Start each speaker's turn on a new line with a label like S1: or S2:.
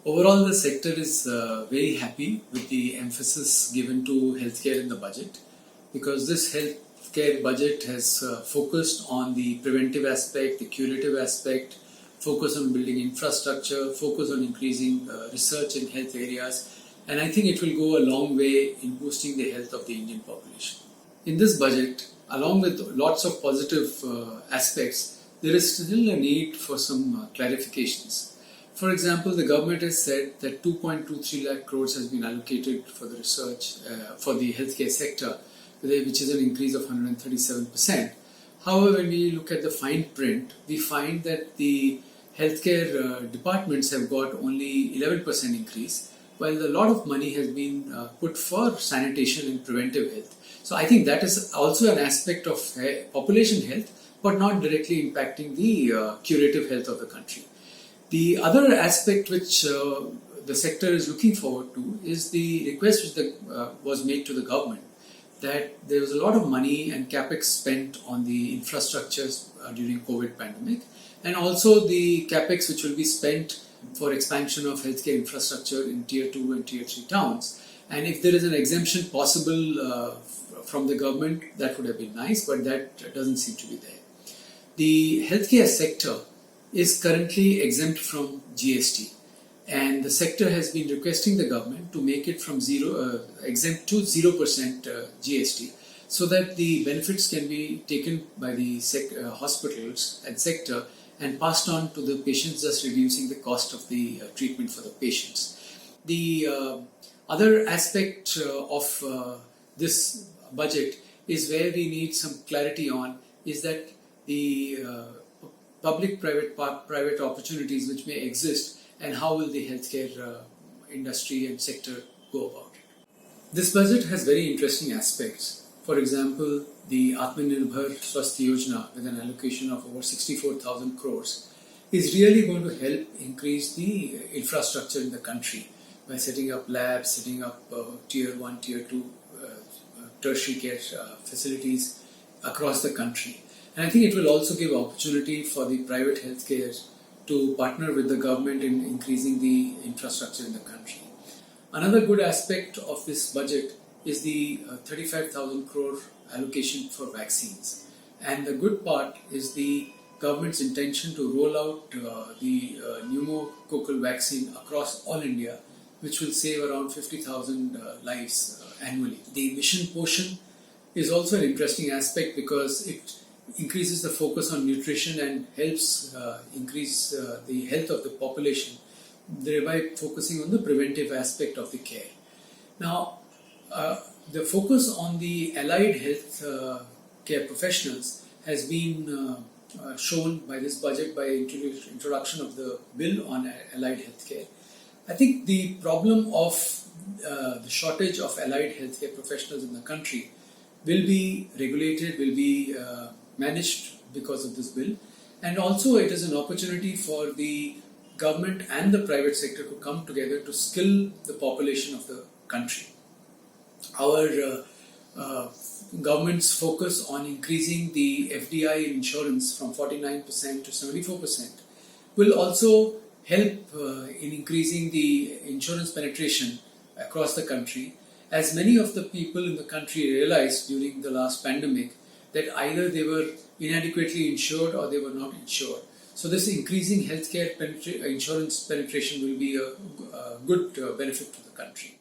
S1: Overall, the sector is very happy with the emphasis given to healthcare in the budget, because this healthcare budget has focused on the preventive aspect, the curative aspect, focus on building infrastructure, focus on increasing research in health areas, and I think it will go a long way in boosting the health of the Indian population. In this budget, along with lots of positive aspects, there is still a need for some clarifications. For example, the government has said that 2.23 lakh crores has been allocated for the research for the healthcare sector, which is an increase of 137%. However, when we look at the fine print, we find that the healthcare departments have got only 11% increase, while a lot of money has been put for sanitation and preventive health. So I think that is also an aspect of population health, but not directly impacting the curative health of the country. The other aspect which the sector is looking forward to is the request which was made to the government that there was a lot of money and capex spent on the infrastructures during COVID pandemic, and also the capex which will be spent for expansion of healthcare infrastructure in tier 2 and tier 3 towns. And if there is an exemption possible from the government, that would have been nice, but that doesn't seem to be there. The healthcare sector is currently exempt from GST, and the sector has been requesting the government to make it from exempt to 0% GST, so that the benefits can be taken by the hospitals and sector and passed on to the patients, thus reducing the cost of the treatment for the patients. The other aspect of this budget is where we need some clarity on is that the public-private opportunities which may exist, and how will the healthcare industry and sector go about it. This budget has very interesting aspects. For example, the Atmanirbhar Swasth Yojana with an allocation of over 64,000 crores is really going to help increase the infrastructure in the country by setting up labs, setting up tier 1, tier 2 tertiary care facilities across the country. And I think it will also give opportunity for the private healthcare to partner with the government in increasing the infrastructure in the country. Another good aspect of this budget is the 35,000 crore allocation for vaccines. And the good part is the government's intention to roll out the pneumococcal vaccine across all India, which will save around 50,000 lives annually. The mission portion is also an interesting aspect because it increases the focus on nutrition and helps increase the health of the population, thereby focusing on the preventive aspect of the care. Now, the focus on the allied health care professionals has been shown by this budget by introduction of the bill on allied health care. I think the problem of the shortage of allied healthcare professionals in the country will be regulated, will be managed because of this bill, and also it is an opportunity for the government and the private sector to come together to skill the population of the country. Our government's focus on increasing the FDI insurance from 49% to 74% will also help in increasing the insurance penetration across the country, as many of the people in the country realized during the last pandemic that either they were inadequately insured or they were not insured. So this increasing healthcare insurance penetration will be a good benefit to the country.